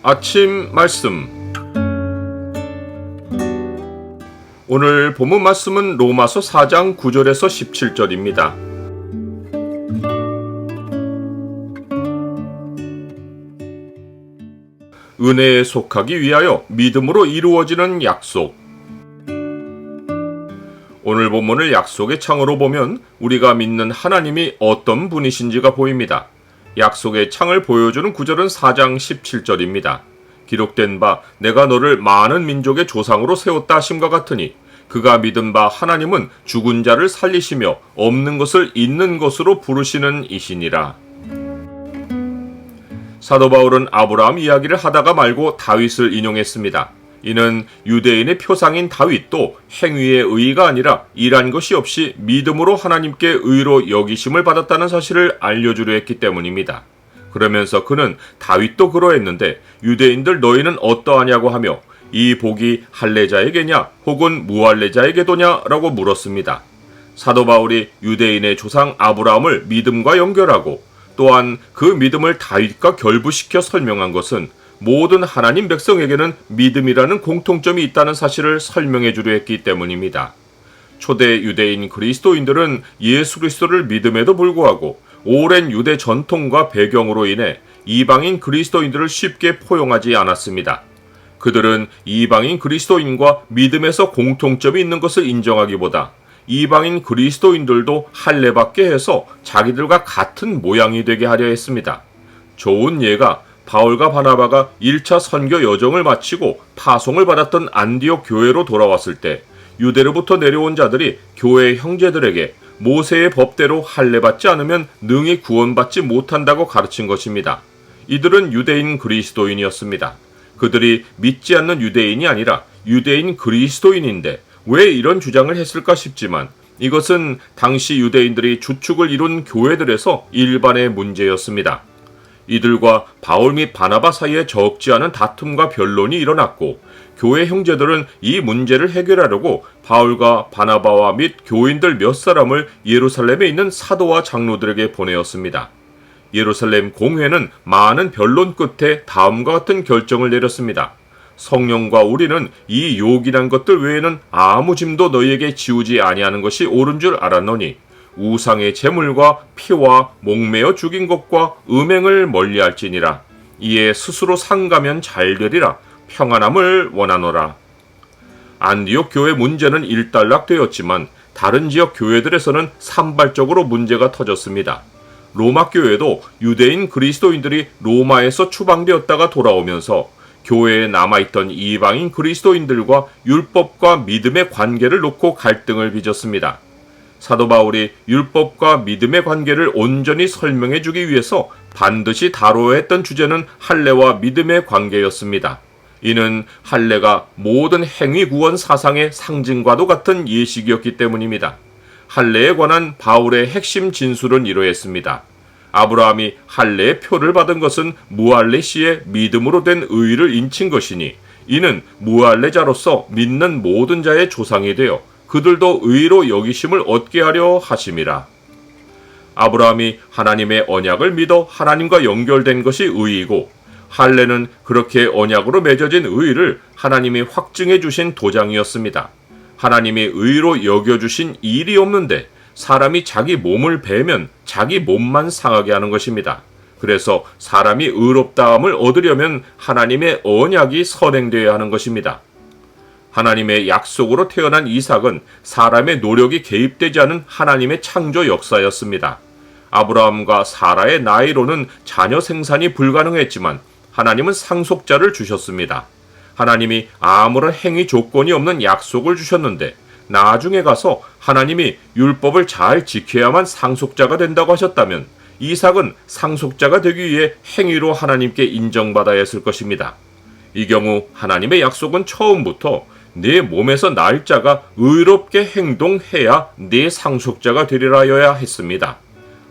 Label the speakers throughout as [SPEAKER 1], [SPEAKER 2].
[SPEAKER 1] 아침 말씀. 오늘 본문 말씀은 로마서 4장 9절에서 17절입니다. 은혜에 속하기 위하여 믿음으로 이루어지는 약속. 오늘 본문을 약속의 창으로 보면 우리가 믿는 하나님이 어떤 분이신지가 보입니다. 약속의 창을 보여주는 구절은 4장 17절입니다. 기록된 바 내가 너를 많은 민족의 조상으로 세웠다 하심과 같으니 그가 믿은 바 하나님은 죽은 자를 살리시며 없는 것을 있는 것으로 부르시는 이시니라. 사도 바울은 아브라함 이야기를 하다가 말고 다윗을 인용했습니다. 이는 유대인의 표상인 다윗도 행위의 의가 아니라 일한 것이 없이 믿음으로 하나님께 의로 여기심을 받았다는 사실을 알려주려 했기 때문입니다. 그러면서 그는 다윗도 그러했는데 유대인들 너희는 어떠하냐고 하며 이 복이 할례자에게냐 혹은 무할례자에게도냐 라고 물었습니다. 사도 바울이 유대인의 조상 아브라함을 믿음과 연결하고 또한 그 믿음을 다윗과 결부시켜 설명한 것은 모든 하나님 백성에게는 믿음이라는 공통점이 있다는 사실을 설명해 주려 했기 때문입니다. 초대 유대인 그리스도인들은 예수 그리스도를 믿음에도 불구하고 오랜 유대 전통과 배경으로 인해 이방인 그리스도인들을 쉽게 포용하지 않았습니다. 그들은 이방인 그리스도인과 믿음에서 공통점이 있는 것을 인정하기보다 이방인 그리스도인들도 할례받게 해서 자기들과 같은 모양이 되게 하려 했습니다. 좋은 예가 바울과 바나바가 1차 선교 여정을 마치고 파송을 받았던 안디옥 교회로 돌아왔을 때 유대로부터 내려온 자들이 교회 형제들에게 모세의 법대로 할례받지 않으면 능히 구원받지 못한다고 가르친 것입니다. 이들은 유대인 그리스도인이었습니다. 그들이 믿지 않는 유대인이 아니라 유대인 그리스도인인데 왜 이런 주장을 했을까 싶지만 이것은 당시 유대인들이 주축을 이룬 교회들에서 일반의 문제였습니다. 이들과 바울 및 바나바 사이에 적지 않은 다툼과 변론이 일어났고 교회 형제들은 이 문제를 해결하려고 바울과 바나바와 및 교인들 몇 사람을 예루살렘에 있는 사도와 장로들에게 보내었습니다. 예루살렘 공회는 많은 변론 끝에 다음과 같은 결정을 내렸습니다. 성령과 우리는 이 요긴한 것들 외에는 아무 짐도 너희에게 지우지 아니하는 것이 옳은 줄 알았노니 우상의 제물과 피와 목매어 죽인 것과 음행을 멀리할지니라. 이에 스스로 상가면 잘되리라. 평안함을 원하노라. 안디옥 교회 문제는 일단락되었지만 다른 지역 교회들에서는 산발적으로 문제가 터졌습니다. 로마 교회도 유대인 그리스도인들이 로마에서 추방되었다가 돌아오면서 교회에 남아있던 이방인 그리스도인들과 율법과 믿음의 관계를 놓고 갈등을 빚었습니다. 사도 바울이 율법과 믿음의 관계를 온전히 설명해 주기 위해서 반드시 다뤄야 했던 주제는 할례와 믿음의 관계였습니다. 이는 할례가 모든 행위 구원 사상의 상징과도 같은 예식이었기 때문입니다. 할례에 관한 바울의 핵심 진술은 이러했습니다. 아브라함이 할례의 표를 받은 것은 무할례 시에 믿음으로 된 의를 인친 것이니 이는 무할례자로서 믿는 모든 자의 조상이 되어 그들도 의로 여기심을 얻게 하려 하심이라. 아브라함이 하나님의 언약을 믿어 하나님과 연결된 것이 의이고 할례는 그렇게 언약으로 맺어진 의를 하나님이 확증해 주신 도장이었습니다. 하나님이 의로 여겨주신 일이 없는데 사람이 자기 몸을 베면 자기 몸만 상하게 하는 것입니다. 그래서 사람이 의롭다함을 얻으려면 하나님의 언약이 선행되어야 하는 것입니다. 하나님의 약속으로 태어난 이삭은 사람의 노력이 개입되지 않은 하나님의 창조 역사였습니다. 아브라함과 사라의 나이로는 자녀 생산이 불가능했지만 하나님은 상속자를 주셨습니다. 하나님이 아무런 행위 조건이 없는 약속을 주셨는데 나중에 가서 하나님이 율법을 잘 지켜야만 상속자가 된다고 하셨다면 이삭은 상속자가 되기 위해 행위로 하나님께 인정받아야 했을 것입니다. 이 경우 하나님의 약속은 처음부터 네 몸에서 날 자가 의롭게 행동해야 네 상속자가 되리라여야 했습니다.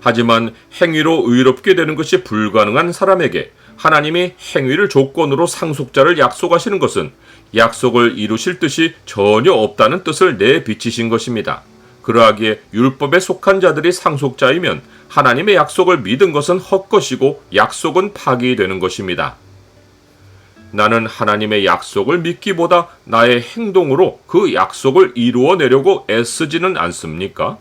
[SPEAKER 1] 하지만 행위로 의롭게 되는 것이 불가능한 사람에게 하나님이 행위를 조건으로 상속자를 약속하시는 것은 약속을 이루실 뜻이 전혀 없다는 뜻을 내비치신 것입니다. 그러하기에 율법에 속한 자들이 상속자이면 하나님의 약속을 믿은 것은 헛것이고 약속은 파기되는 것입니다. 나는 하나님의 약속을 믿기보다 나의 행동으로 그 약속을 이루어내려고 애쓰지는 않습니까?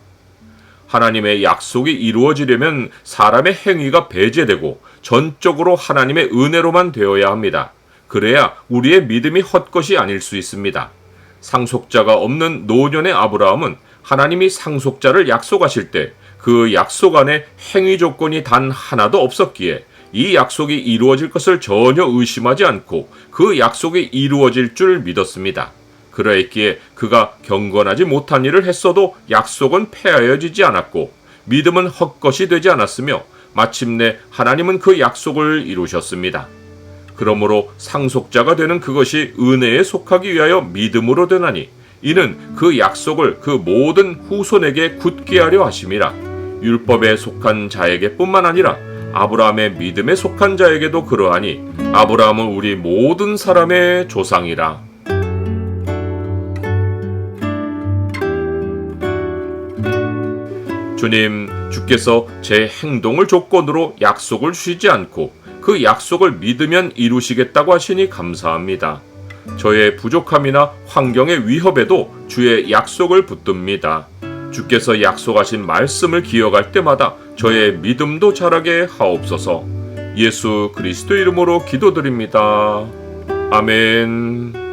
[SPEAKER 1] 하나님의 약속이 이루어지려면 사람의 행위가 배제되고 전적으로 하나님의 은혜로만 되어야 합니다. 그래야 우리의 믿음이 헛것이 아닐 수 있습니다. 상속자가 없는 노년의 아브라함은 하나님이 상속자를 약속하실 때 그 약속 안에 행위 조건이 단 하나도 없었기에 이 약속이 이루어질 것을 전혀 의심하지 않고 그 약속이 이루어질 줄 믿었습니다. 그러했기에 그가 경건하지 못한 일을 했어도 약속은 폐하여지지 않았고 믿음은 헛것이 되지 않았으며 마침내 하나님은 그 약속을 이루셨습니다. 그러므로 상속자가 되는 그것이 은혜에 속하기 위하여 믿음으로 되나니 이는 그 약속을 그 모든 후손에게 굳게 하려 하심이라. 율법에 속한 자에게 뿐만 아니라 아브라함의 믿음에 속한 자에게도 그러하니 아브라함은 우리 모든 사람의 조상이라. 주님, 주께서 제 행동을 조건으로 약속을 주시지 않고 그 약속을 믿으면 이루시겠다고 하시니 감사합니다. 저의 부족함이나 환경의 위협에도 주의 약속을 붙듭니다. 주께서 약속하신 말씀을 기억할 때마다 저의 믿음도 자라게 하옵소서. 예수 그리스도 이름으로 기도드립니다. 아멘.